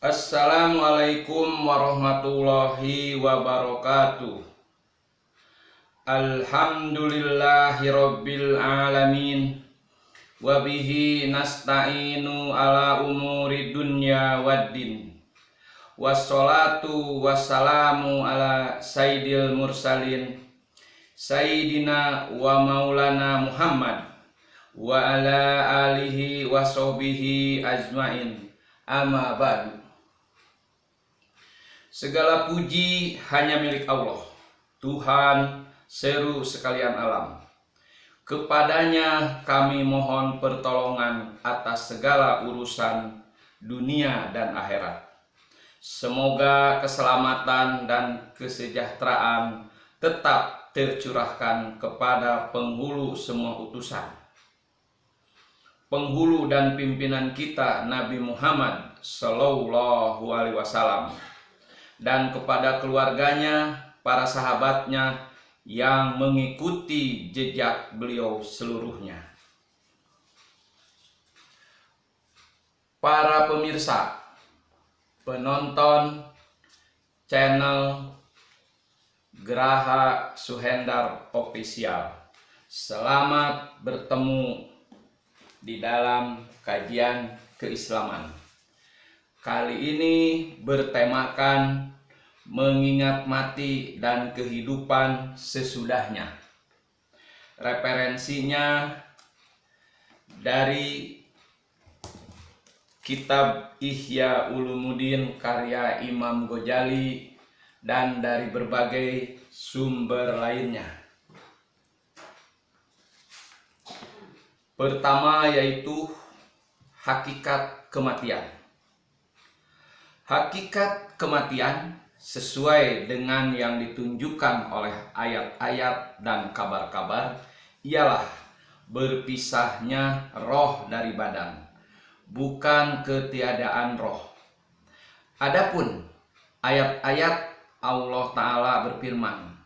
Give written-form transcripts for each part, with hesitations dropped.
Assalamualaikum warahmatullahi wabarakatuh. Alhamdulillahirabbil alamin. Wabihi nasta'inu ala umuri dunya waddin. Wassalatu wassalamu ala sayyidil mursalin Sayyidina wa maulana Muhammad wa ala alihi wa sahbihi ajmain. Amma ba'du. Segala puji hanya milik Allah, Tuhan seru sekalian alam. Kepadanya kami mohon pertolongan atas segala urusan dunia dan akhirat. Semoga keselamatan dan kesejahteraan tetap tercurahkan kepada penghulu semua utusan, penghulu dan pimpinan kita Nabi Muhammad Sallallahu Alaihi Wasallam, dan kepada keluarganya, para sahabatnya yang mengikuti jejak beliau seluruhnya. Para pemirsa, penonton channel Geraha Suhendar Official, selamat bertemu di dalam kajian keislaman. Kali ini bertemakan mengingat mati dan kehidupan sesudahnya. Referensinya dari kitab Ihya Ulumuddin karya Imam Ghazali dan dari berbagai sumber lainnya. Pertama yaitu hakikat kematian. Hakikat kematian sesuai dengan yang ditunjukkan oleh ayat-ayat dan kabar-kabar ialah berpisahnya roh dari badan, bukan ketiadaan roh. Adapun ayat-ayat Allah Ta'ala berfirman,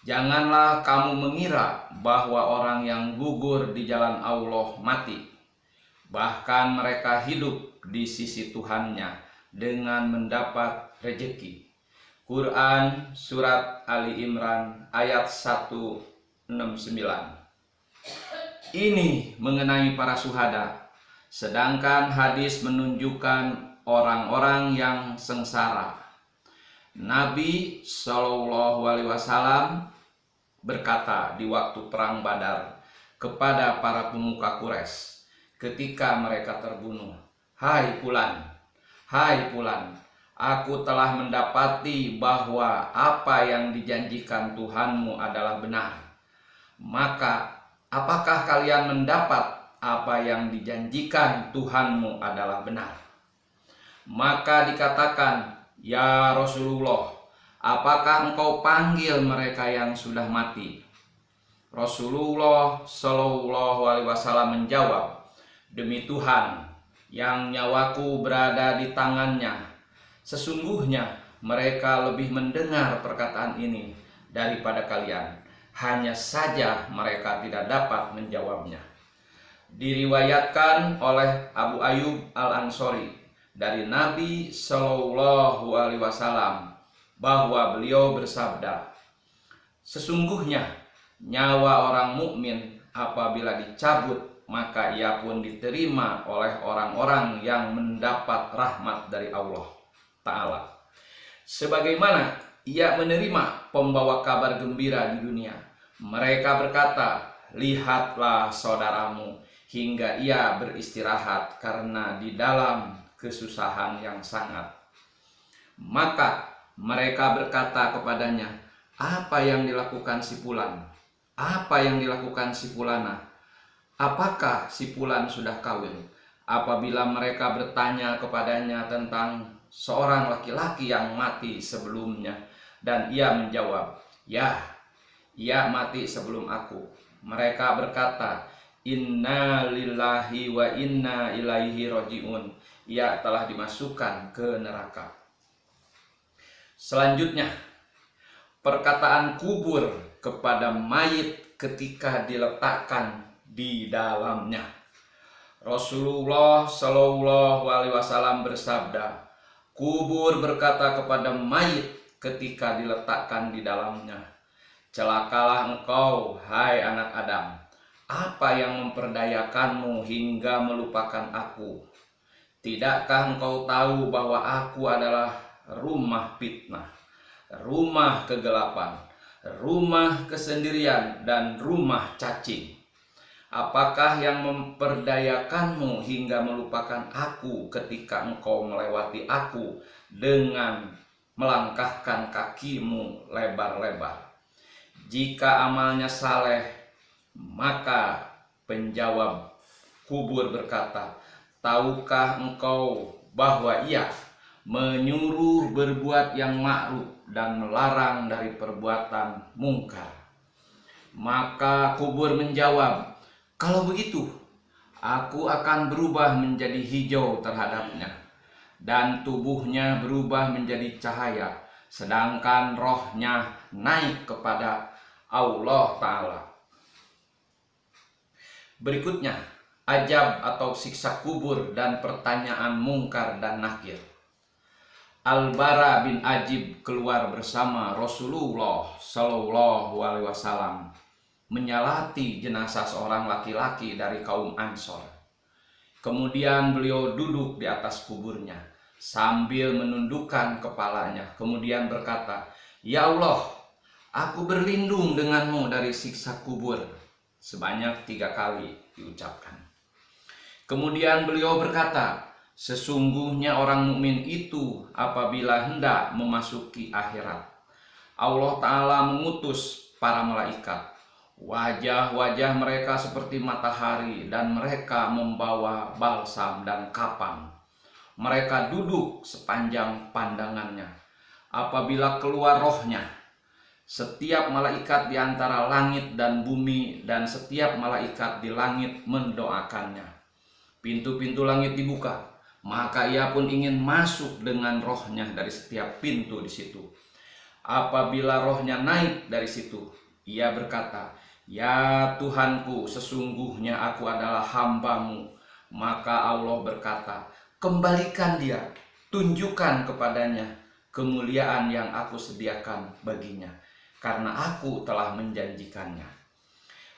"Janganlah kamu mengira bahwa orang yang gugur di jalan Allah mati, bahkan mereka hidup di sisi Tuhannya dengan mendapat rejeki." Quran Surat Ali Imran ayat 169. Ini mengenai para syuhada, sedangkan hadis menunjukkan orang-orang yang sengsara. Nabi Shallallahu Alaihi Wasallam berkata di waktu perang Badar kepada para pemuka Quraisy ketika mereka terbunuh, hai Fulan, aku telah mendapati bahwa apa yang dijanjikan Tuhanmu adalah benar. Maka apakah kalian mendapat apa yang dijanjikan Tuhanmu adalah benar? Maka dikatakan, ya Rasulullah, apakah engkau panggil mereka yang sudah mati? Rasulullah Shallallahu Alaihi Wasallam menjawab, demi Tuhan yang nyawaku berada di tangannya, sesungguhnya mereka lebih mendengar perkataan ini daripada kalian, hanya saja mereka tidak dapat menjawabnya. Diriwayatkan oleh Abu Ayyub Al-Ansori dari Nabi Shallallahu Alaihi Wasallam bahwa beliau bersabda, sesungguhnya nyawa orang mukmin apabila dicabut, maka ia pun diterima oleh orang-orang yang mendapat rahmat dari Allah Ta'ala, sebagaimana ia menerima pembawa kabar gembira di dunia. Mereka berkata, lihatlah saudaramu, hingga ia beristirahat karena di dalam kesusahan yang sangat. Maka mereka berkata kepadanya, apa yang dilakukan si Fulan? Apa yang dilakukan si Fulana? Apakah si Fulan sudah kawin? Apabila mereka bertanya kepadanya tentang seorang laki-laki yang mati sebelumnya, dan ia menjawab, ya, ia mati sebelum aku. Mereka berkata, inna lillahi wa inna ilaihi roji'un. Ia telah dimasukkan ke neraka. Selanjutnya, perkataan kubur kepada mayit ketika diletakkan di dalamnya. Rasulullah Shallallahu Alaihi Wasallam bersabda, Kubur berkata kepada mayit ketika diletakkan di dalamnya, celakalah engkau, hai anak Adam. Apa yang memperdayakanmu hingga melupakan aku? Tidakkah engkau tahu bahwa aku adalah rumah fitnah, rumah kegelapan, rumah kesendirian, dan rumah cacing? Apakah yang memperdayakanmu hingga melupakan aku ketika engkau melewati aku dengan melangkahkan kakimu lebar-lebar? Jika amalnya saleh, maka penjawab kubur berkata, tahukah engkau bahwa ia menyuruh berbuat yang ma'ruf dan melarang dari perbuatan mungkar? Maka kubur menjawab, kalau begitu, aku akan berubah menjadi hijau terhadapnya, dan tubuhnya berubah menjadi cahaya, sedangkan rohnya naik kepada Allah Ta'ala. Berikutnya, ajab atau siksa kubur dan pertanyaan mungkar dan nakir. Al-Bara bin Ajib keluar bersama Rasulullah Shallallahu Alaihi Wasallam menyalati jenazah seorang laki-laki dari kaum Ansor. Kemudian beliau duduk di atas kuburnya sambil menundukkan kepalanya. Kemudian berkata, ya Allah, aku berlindung denganmu dari siksa kubur. Sebanyak 3 kali diucapkan. Kemudian beliau berkata, sesungguhnya orang mukmin itu apabila hendak memasuki akhirat, Allah Ta'ala mengutus para malaikat. Wajah-wajah mereka seperti matahari dan mereka membawa balsam dan kapan. Mereka duduk sepanjang pandangannya. Apabila keluar rohnya, setiap malaikat di antara langit dan bumi dan setiap malaikat di langit mendoakannya. Pintu-pintu langit dibuka, maka ia pun ingin masuk dengan rohnya dari setiap pintu di situ. Apabila rohnya naik dari situ, ia berkata, ya Tuhanku, sesungguhnya aku adalah hamba-Mu. Maka Allah berkata, kembalikan dia, tunjukkan kepadanya kemuliaan yang aku sediakan baginya, karena aku telah menjanjikannya.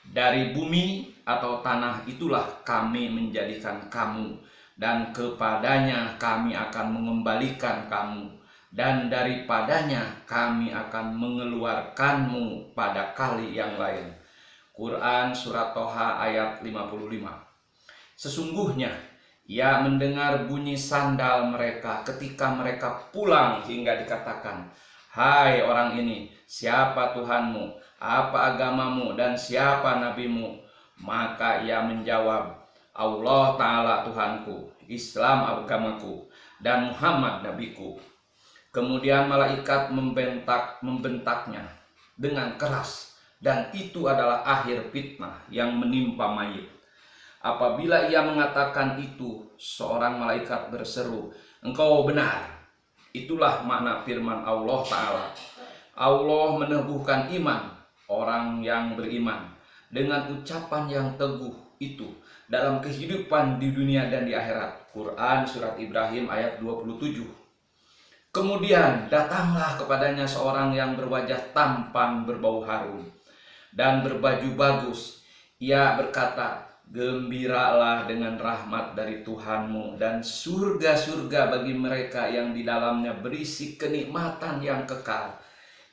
Dari bumi atau tanah itulah kami menjadikan kamu, dan kepadanya kami akan mengembalikan kamu, dan daripadanya kami akan mengeluarkanmu pada kali yang lain. Quran Surat Toha ayat 55. Sesungguhnya ia mendengar bunyi sandal mereka ketika mereka pulang hingga dikatakan, hai orang ini, siapa Tuhanmu, apa agamamu, dan siapa nabimu? Maka ia menjawab, Allah Ta'ala Tuhanku, Islam agamaku, dan Muhammad nabiku. Kemudian malaikat membentaknya dengan keras, dan itu adalah akhir fitnah yang menimpa mayit. Apabila ia mengatakan itu, seorang malaikat berseru, engkau benar. Itulah makna firman Allah Ta'ala. Allah meneguhkan iman orang yang beriman dengan ucapan yang teguh itu dalam kehidupan di dunia dan di akhirat. Quran Surat Ibrahim ayat 27. Kemudian datanglah kepadanya seorang yang berwajah tampan berbau harum dan berbaju bagus. Ia berkata, gembiralah dengan rahmat dari Tuhanmu dan surga-surga bagi mereka yang di dalamnya berisi kenikmatan yang kekal.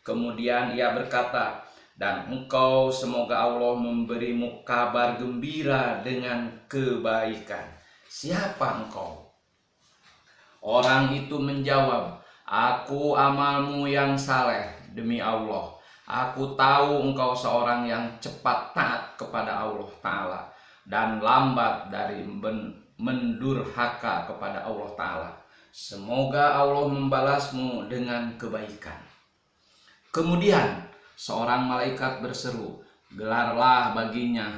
Kemudian ia berkata, dan engkau semoga Allah memberimu kabar gembira dengan kebaikan. Siapa engkau? Orang itu menjawab, aku amalmu yang saleh, demi Allah. Aku tahu engkau seorang yang cepat taat kepada Allah Ta'ala dan lambat dari mendurhaka kepada Allah Ta'ala. Semoga Allah membalasmu dengan kebaikan. Kemudian seorang malaikat berseru, gelarlah baginya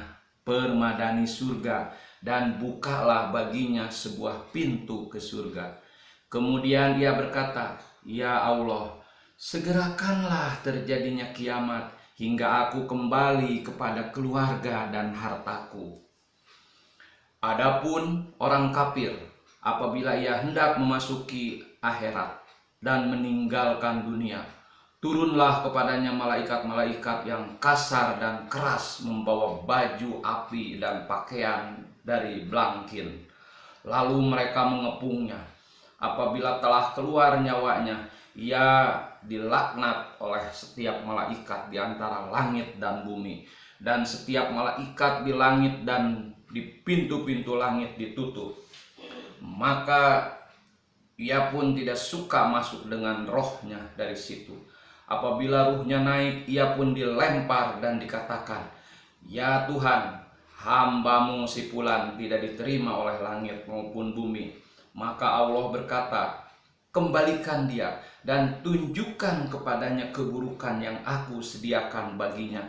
permadani surga dan bukalah baginya sebuah pintu ke surga. Kemudian ia berkata, ya Allah, segerakanlah terjadinya kiamat hingga aku kembali kepada keluarga dan hartaku. Adapun orang kafir, apabila ia hendak memasuki akhirat dan meninggalkan dunia, turunlah kepadanya malaikat-malaikat yang kasar dan keras, membawa baju api dan pakaian dari belangkin. Lalu mereka mengepungnya. Apabila telah keluar nyawanya, ia dilaknat oleh setiap malaikat di antara langit dan bumi, dan setiap malaikat di langit dan di pintu-pintu langit ditutup. Maka ia pun tidak suka masuk dengan rohnya dari situ. Apabila ruhnya naik, ia pun dilempar dan dikatakan, "Ya Tuhan, hamba-Mu si fulan tidak diterima oleh langit maupun bumi." Maka Allah berkata, "Kembalikan dia dan tunjukkan kepadanya keburukan yang aku sediakan baginya.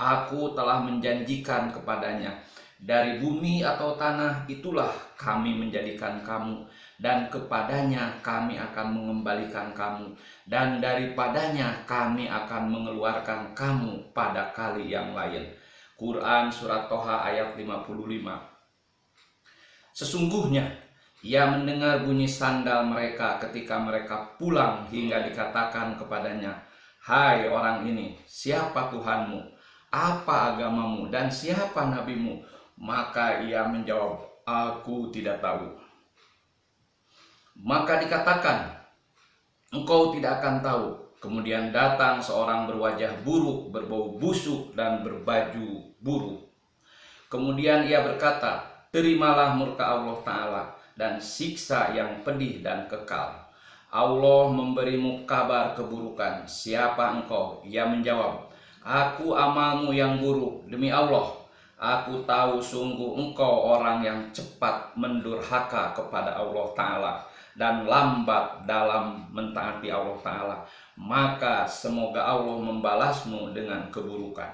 Aku telah menjanjikan kepadanya, dari bumi atau tanah itulah kami menjadikan kamu, dan kepadanya kami akan mengembalikan kamu, dan daripadanya kami akan mengeluarkan kamu pada kali yang lain." Quran Surat Toha ayat 55. Sesungguhnya ia mendengar bunyi sandal mereka ketika mereka pulang, hingga dikatakan kepadanya, "Hai orang ini, siapa Tuhanmu? Apa agamamu? Dan siapa nabimu?" Maka ia menjawab, "Aku tidak tahu." Maka dikatakan, "Engkau tidak akan tahu." Kemudian datang seorang berwajah buruk, berbau busuk, dan berbaju buruk. Kemudian ia berkata, "Terimalah murka Allah Ta'ala dan siksa yang pedih dan kekal. Allah memberimu kabar keburukan. Siapa engkau?" Ia menjawab, "Aku amalmu yang buruk. Demi Allah, aku tahu sungguh engkau orang yang cepat mendurhaka kepada Allah Ta'ala dan lambat dalam mentaati Allah Ta'ala. Maka semoga Allah membalasmu dengan keburukan."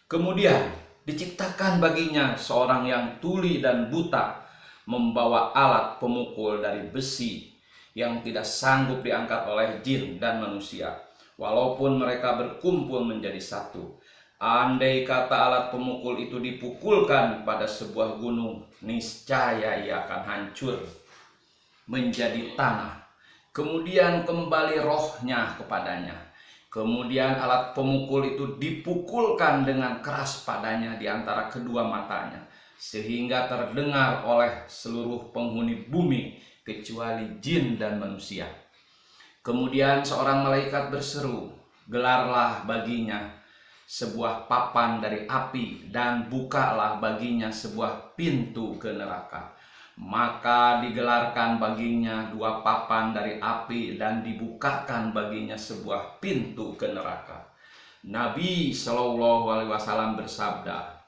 Kemudian diciptakan baginya seorang yang tuli dan buta, membawa alat pemukul dari besi yang tidak sanggup diangkat oleh jin dan manusia, walaupun mereka berkumpul menjadi satu. Andai kata alat pemukul itu dipukulkan pada sebuah gunung, niscaya ia akan hancur menjadi tanah. Kemudian kembali rohnya kepadanya. Kemudian alat pemukul itu dipukulkan dengan keras padanya di antara kedua matanya, sehingga terdengar oleh seluruh penghuni bumi kecuali jin dan manusia. Kemudian seorang malaikat berseru, "Gelarlah baginya sebuah papan dari api, dan bukalah baginya sebuah pintu ke neraka." Maka digelarkan baginya dua papan dari api, dan dibukakan baginya sebuah pintu ke neraka. Nabi Shallallahu Alaihi Wasallam bersabda,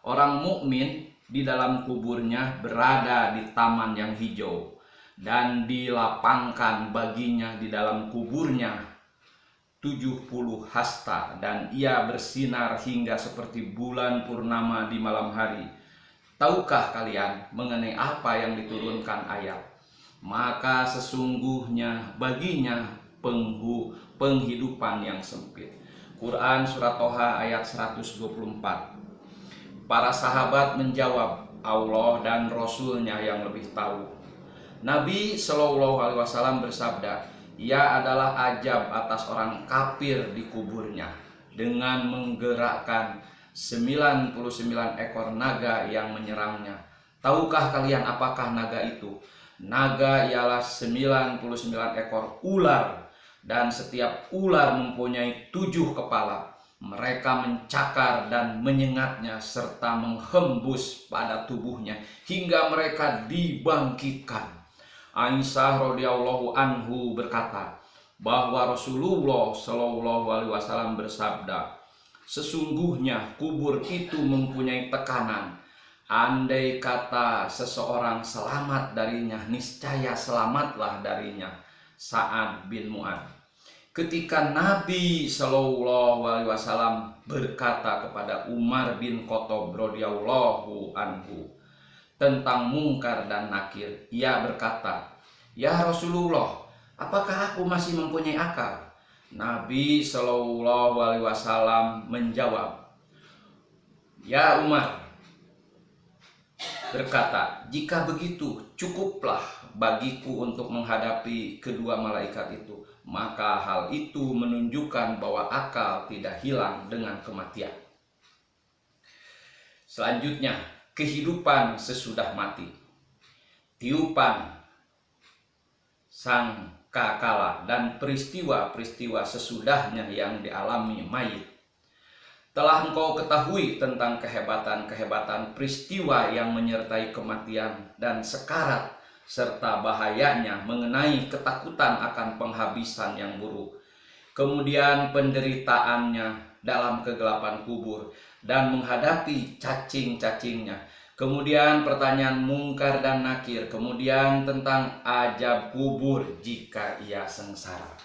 "Orang mukmin di dalam kuburnya berada di taman yang hijau, dan dilapangkan baginya di dalam kuburnya 70 hasta, dan ia bersinar hingga seperti bulan purnama di malam hari. Tahukah kalian mengenai apa yang diturunkan ayat? Maka sesungguhnya baginya penghidupan yang sempit." Quran Surat Toha ayat 124. Para sahabat menjawab, "Allah dan Rasulnya yang lebih tahu." Nabi Shallallahu Alaihi Wasallam bersabda, "Ia adalah ajab atas orang kafir di kuburnya dengan menggerakkan 99 ekor naga yang menyerangnya. Tahukah kalian apakah naga itu? Naga ialah 99 ekor ular, dan setiap ular mempunyai 7 kepala. Mereka mencakar dan menyengatnya serta menghembus pada tubuhnya hingga mereka dibangkitkan." Aisyah radhiyallahu anhu berkata bahwa Rasulullah Shallallahu Alaihi Wasallam bersabda, "Sesungguhnya kubur itu mempunyai tekanan. Andai kata seseorang selamat darinya, niscaya selamatlah darinya." Sa'ad bin Mu'ad. Ketika Nabi Shallallahu Alaihi Wasallam berkata kepada Umar bin Khattab radhiyallahu anhu tentang mungkar dan nakir, ia berkata, "Ya Rasulullah, apakah aku masih mempunyai akal?" Nabi Shallallahu Alaihi Wasallam menjawab, "Ya Umar, berkata, "Jika begitu, cukuplah bagiku untuk menghadapi kedua malaikat itu, maka hal itu menunjukkan bahwa akal tidak hilang dengan kematian." Selanjutnya, kehidupan sesudah mati. Tiupan sang kakala dan peristiwa-peristiwa sesudahnya yang dialami mayit. Telah engkau ketahui tentang kehebatan-kehebatan peristiwa yang menyertai kematian dan sekarat, serta bahayanya mengenai ketakutan akan penghabisan yang buruk. Kemudian penderitaannya dalam kegelapan kubur dan menghadapi cacing-cacingnya. Kemudian pertanyaan mungkar dan nakir. Kemudian tentang ajab kubur jika ia sengsara.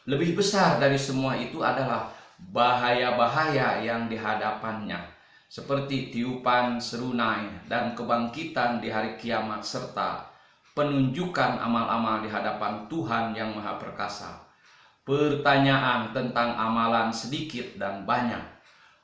Lebih besar dari semua itu adalah bahaya-bahaya yang dihadapannya, seperti tiupan serunai dan kebangkitan di hari kiamat, serta penunjukan amal-amal di hadapan Tuhan yang Maha Perkasa. Pertanyaan tentang amalan sedikit dan banyak,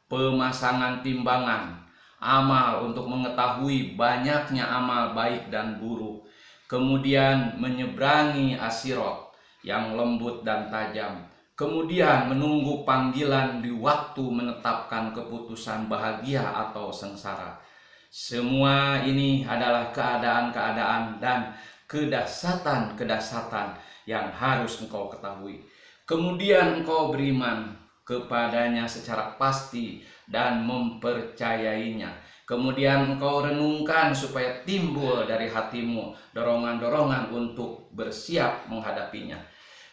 pemasangan timbangan amal untuk mengetahui banyaknya amal baik dan buruk, kemudian menyeberangi As-Sirat yang lembut dan tajam, kemudian menunggu panggilan di waktu menetapkan keputusan bahagia atau sengsara. Semua ini adalah keadaan-keadaan dan kedahsyatan-kedahsyatan yang harus engkau ketahui. Kemudian engkau beriman kepadanya secara pasti dan mempercayainya. Kemudian engkau renungkan supaya timbul dari hatimu dorongan-dorongan untuk bersiap menghadapinya.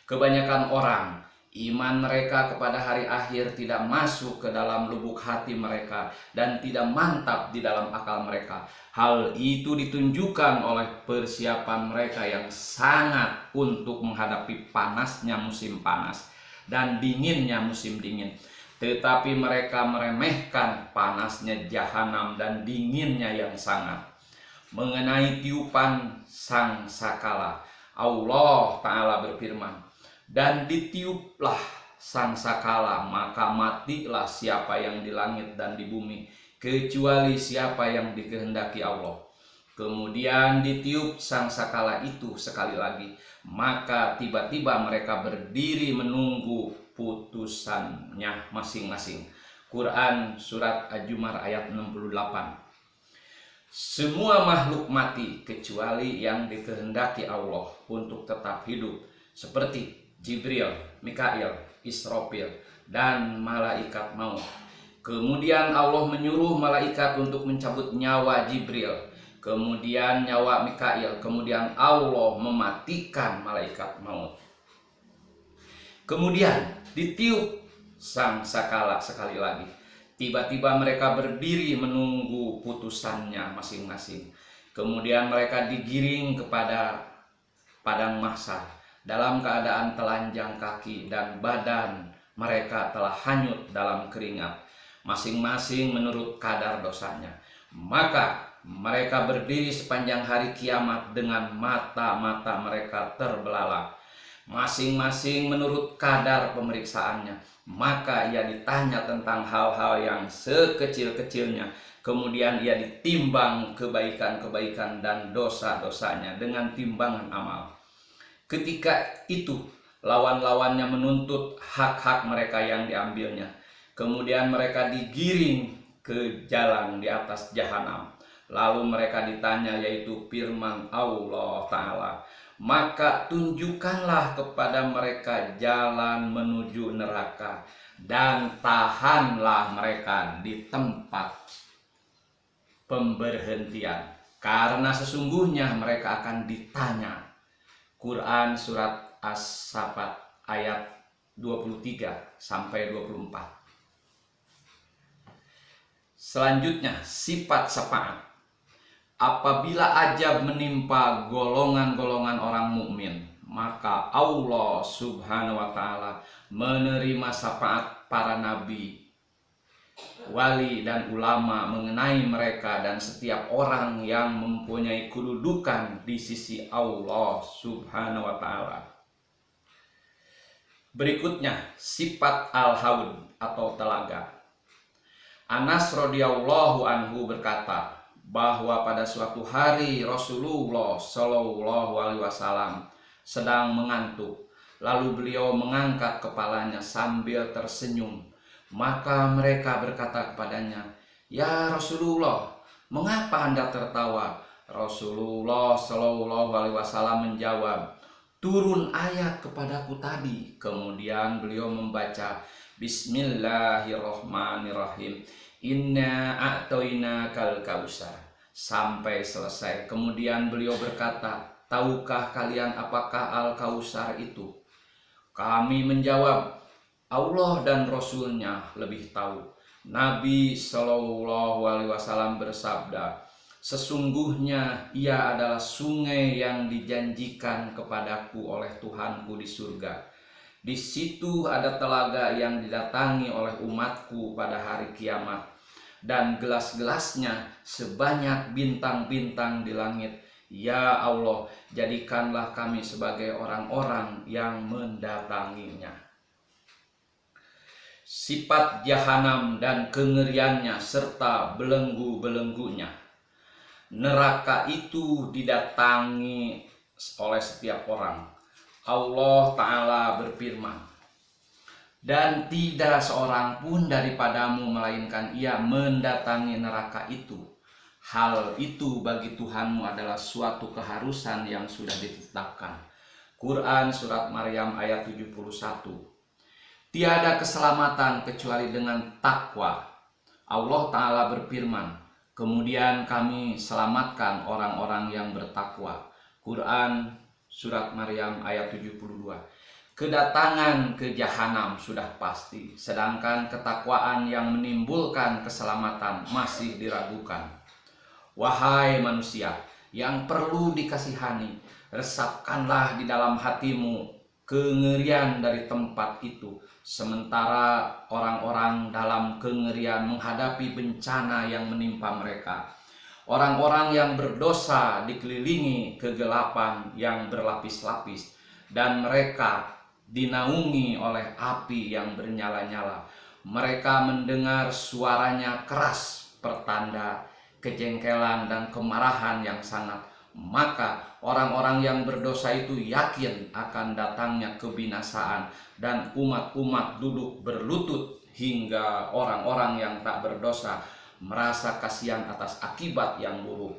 Kebanyakan orang, iman mereka kepada hari akhir tidak masuk ke dalam lubuk hati mereka dan tidak mantap di dalam akal mereka. Hal itu ditunjukkan oleh persiapan mereka yang sangat untuk menghadapi panasnya musim panas dan dinginnya musim dingin. Tetapi mereka meremehkan panasnya jahanam dan dinginnya yang sangat. Mengenai tiupan sang sakala, Allah Ta'ala berfirman, "Dan ditiuplah sang sakala, maka matilah siapa yang di langit dan di bumi, kecuali siapa yang dikehendaki Allah." Kemudian ditiup sang sakala itu sekali lagi, maka tiba-tiba mereka berdiri menunggu putusannya masing-masing. Quran Surat Az-Zumar ayat 68. Semua makhluk mati kecuali yang dikehendaki Allah untuk tetap hidup, seperti Jibril, Mikail, Israfil, dan malaikat maut. Kemudian Allah menyuruh malaikat untuk mencabut nyawa Jibril, kemudian nyawa Mikail, kemudian Allah mematikan malaikat maut. Kemudian ditiup sang sakala sekali lagi. Tiba-tiba mereka berdiri menunggu putusannya masing-masing. Kemudian mereka digiring kepada padang mahsyar dalam keadaan telanjang kaki dan badan mereka telah hanyut dalam keringat, masing-masing menurut kadar dosanya. Maka mereka berdiri sepanjang hari kiamat dengan mata-mata mereka terbelalak, masing-masing menurut kadar pemeriksaannya. Maka ia ditanya tentang hal-hal yang sekecil-kecilnya. Kemudian ia ditimbang kebaikan-kebaikan dan dosa-dosanya dengan timbangan amal. Ketika itu lawan-lawannya menuntut hak-hak mereka yang diambilnya. Kemudian mereka digiring ke jalan di atas jahanam. Lalu mereka ditanya, yaitu firman Allah Ta'ala, "Maka tunjukkanlah kepada mereka jalan menuju neraka, dan tahanlah mereka di tempat pemberhentian, karena sesungguhnya mereka akan ditanya." Quran Surat As-Saffat ayat 23-24. Selanjutnya, sifat syafaat. Apabila ajab menimpa golongan-golongan orang mukmin, maka Allah Subhanahu wa Ta'ala menerima syafaat para nabi, wali, dan ulama mengenai mereka dan setiap orang yang mempunyai kedudukan di sisi Allah Subhanahu wa Ta'ala. Berikutnya, sifat al-haud atau telaga. Anas radhiyallahu anhu berkata bahwa pada suatu hari Rasulullah Shallallahu Alaihi Wasallam sedang mengantuk. Lalu beliau mengangkat kepalanya sambil tersenyum. Maka mereka berkata kepadanya, "Ya Rasulullah, mengapa Anda tertawa?" Rasulullah Shallallahu Alaihi Wasallam menjawab, "Turun ayat kepadaku tadi." Kemudian beliau membaca, "Bismillahirrohmanirrohim, Inna a'toinakal kausar," sampai selesai. Kemudian beliau berkata, "Tahukah kalian apakah Al-Kausar itu?" Kami menjawab, "Allah dan Rasulnya lebih tahu." Nabi Shallallahu Alaihi Wasallam bersabda, "Sesungguhnya ia adalah sungai yang dijanjikan kepadaku oleh Tuhanku di surga. Di situ ada telaga yang didatangi oleh umatku pada hari kiamat, dan gelas-gelasnya sebanyak bintang-bintang di langit. Ya Allah, jadikanlah kami sebagai orang-orang yang mendatanginya." Sifat jahanam dan kengeriannya serta belenggu-belenggunya. Neraka itu didatangi oleh setiap orang. Allah Ta'ala berfirman, "Dan tidak seorang pun daripadamu melainkan ia mendatangi neraka itu. Hal itu bagi Tuhanmu adalah suatu keharusan yang sudah ditetapkan." Quran Surat Maryam ayat 71. Tiada keselamatan kecuali dengan takwa. Allah Ta'ala berfirman, "Kemudian kami selamatkan orang-orang yang bertakwa." Quran Surat Maryam ayat 72. Kedatangan ke jahanam sudah pasti, sedangkan ketakwaan yang menimbulkan keselamatan masih diragukan. Wahai manusia yang perlu dikasihani, resapkanlah di dalam hatimu kengerian dari tempat itu, sementara orang-orang dalam kengerian menghadapi bencana yang menimpa mereka. Orang-orang yang berdosa dikelilingi kegelapan yang berlapis-lapis, dan mereka dinaungi oleh api yang bernyala-nyala. Mereka mendengar suaranya keras, pertanda kejengkelan dan kemarahan yang sangat. Maka orang-orang yang berdosa itu yakin akan datangnya kebinasaan, dan umat-umat duduk berlutut hingga orang-orang yang tak berdosa merasa kasihan atas akibat yang buruk.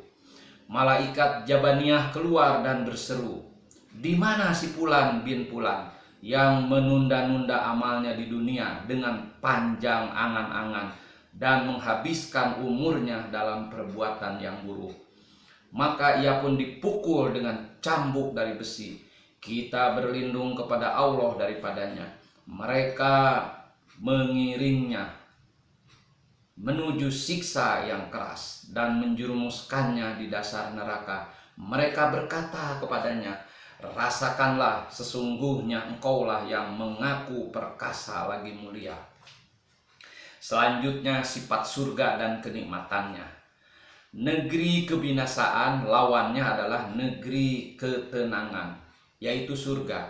Malaikat Jabaniyah keluar dan berseru, "Di mana si Fulan bin Fulan yang menunda-nunda amalnya di dunia dengan panjang angan-angan dan menghabiskan umurnya dalam perbuatan yang buruk?" Maka ia pun dipukul dengan cambuk dari besi. Kita berlindung kepada Allah daripadanya. Mereka mengiringnya menuju siksa yang keras dan menjerumuskannya di dasar neraka. Mereka berkata kepadanya, "Rasakanlah, sesungguhnya engkaulah yang mengaku perkasa lagi mulia." Selanjutnya sifat surga dan kenikmatannya. Negeri kebinasaan lawannya adalah negeri ketenangan, yaitu surga.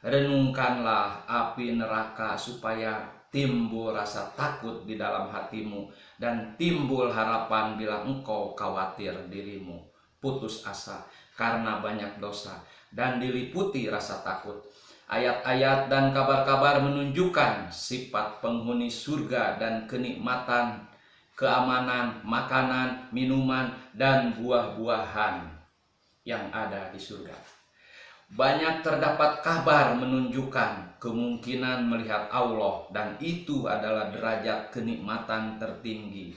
Renungkanlah api neraka supaya timbul rasa takut di dalam hatimu dan timbul harapan bila engkau khawatir dirimu putus asa karena banyak dosa dan diliputi rasa takut. Ayat-ayat dan kabar-kabar menunjukkan sifat penghuni surga dan kenikmatan, keamanan, makanan, minuman, dan buah-buahan yang ada di surga. Banyak terdapat kabar menunjukkan kemungkinan melihat Allah, dan itu adalah derajat kenikmatan tertinggi.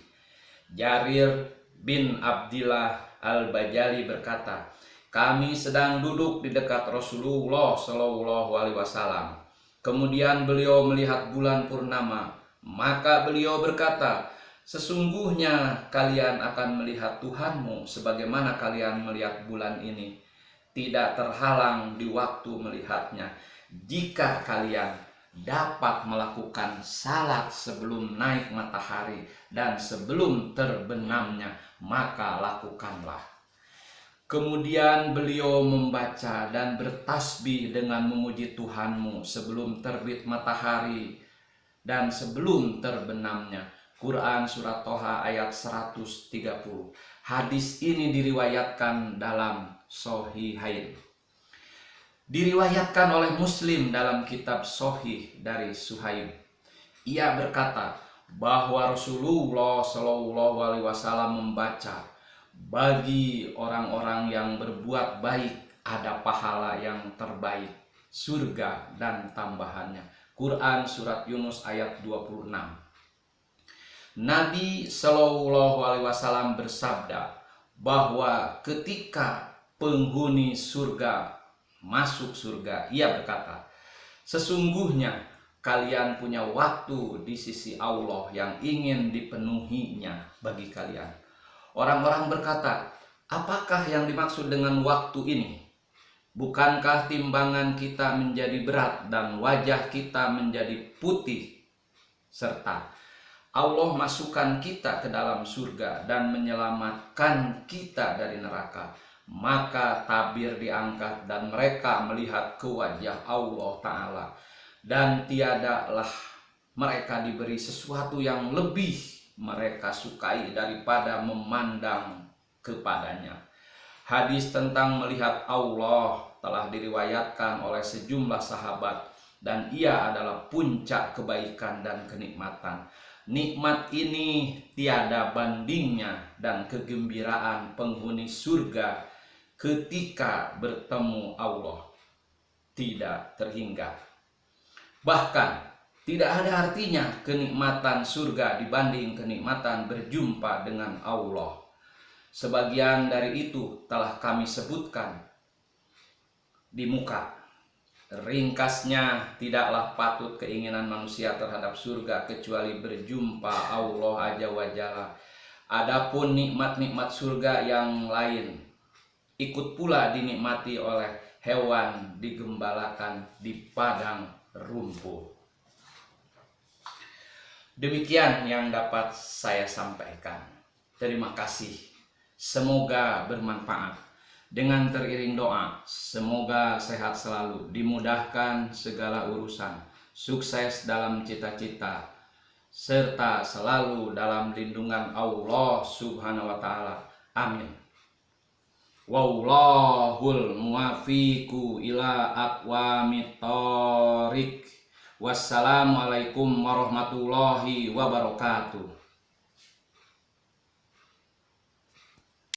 Jarir bin Abdillah Al-Bajali berkata, "Kami sedang duduk di dekat Rasulullah Shallallahu Alaihi Wasallam. Kemudian beliau melihat bulan purnama. Maka beliau berkata, 'Sesungguhnya kalian akan melihat Tuhanmu sebagaimana kalian melihat bulan ini, tidak terhalang di waktu melihatnya. Jika kalian dapat melakukan salat sebelum naik matahari dan sebelum terbenamnya, maka lakukanlah.' Kemudian beliau membaca dan bertasbih dengan memuji Tuhanmu sebelum terbit matahari dan sebelum terbenamnya. Quran surat Toha ayat 130. Hadis ini diriwayatkan dalam Shahihain. Diriwayatkan oleh Muslim dalam kitab Sahih dari Suhaib. Ia berkata bahwa Rasulullah Shallallahu Alaihi Wasallam membaca, bagi orang-orang yang berbuat baik ada pahala yang terbaik, surga dan tambahannya. Quran surat Yunus ayat 26. Nabi Shallallahu Alaihi Wasallam bersabda bahwa ketika penghuni surga masuk surga, ia berkata, sesungguhnya kalian punya waktu di sisi Allah yang ingin dipenuhinya bagi kalian. Orang-orang berkata, apakah yang dimaksud dengan waktu ini? Bukankah timbangan kita menjadi berat dan wajah kita menjadi putih, serta Allah masukkan kita ke dalam surga dan menyelamatkan kita dari neraka? Maka tabir diangkat dan mereka melihat ke wajah Allah Ta'ala, dan tiadalah mereka diberi sesuatu yang lebih mereka sukai daripada memandang kepadanya. Hadis tentang melihat Allah telah diriwayatkan oleh sejumlah sahabat, dan ia adalah puncak kebaikan dan kenikmatan. Nikmat ini tiada bandingnya, dan kegembiraan penghuni surga ketika bertemu Allah tidak terhingga. Bahkan tidak ada artinya kenikmatan surga dibanding kenikmatan berjumpa dengan Allah. Sebagian dari itu telah kami sebutkan di muka. Ringkasnya, tidaklah patut keinginan manusia terhadap surga kecuali berjumpa Allah Azza wa Jalla. Adapun nikmat-nikmat surga yang lain ikut pula dinikmati oleh hewan digembalakan di padang rumput. Demikian yang dapat saya sampaikan. Terima kasih. Semoga bermanfaat. Dengan teriring doa, semoga sehat selalu, dimudahkan segala urusan, sukses dalam cita-cita, serta selalu dalam lindungan Allah Subhanahu wa Ta'ala. Amin. Wallahul muwaffiqu ila aqwamit thoriq. Wassalamualaikum warahmatullahi wabarakatuh.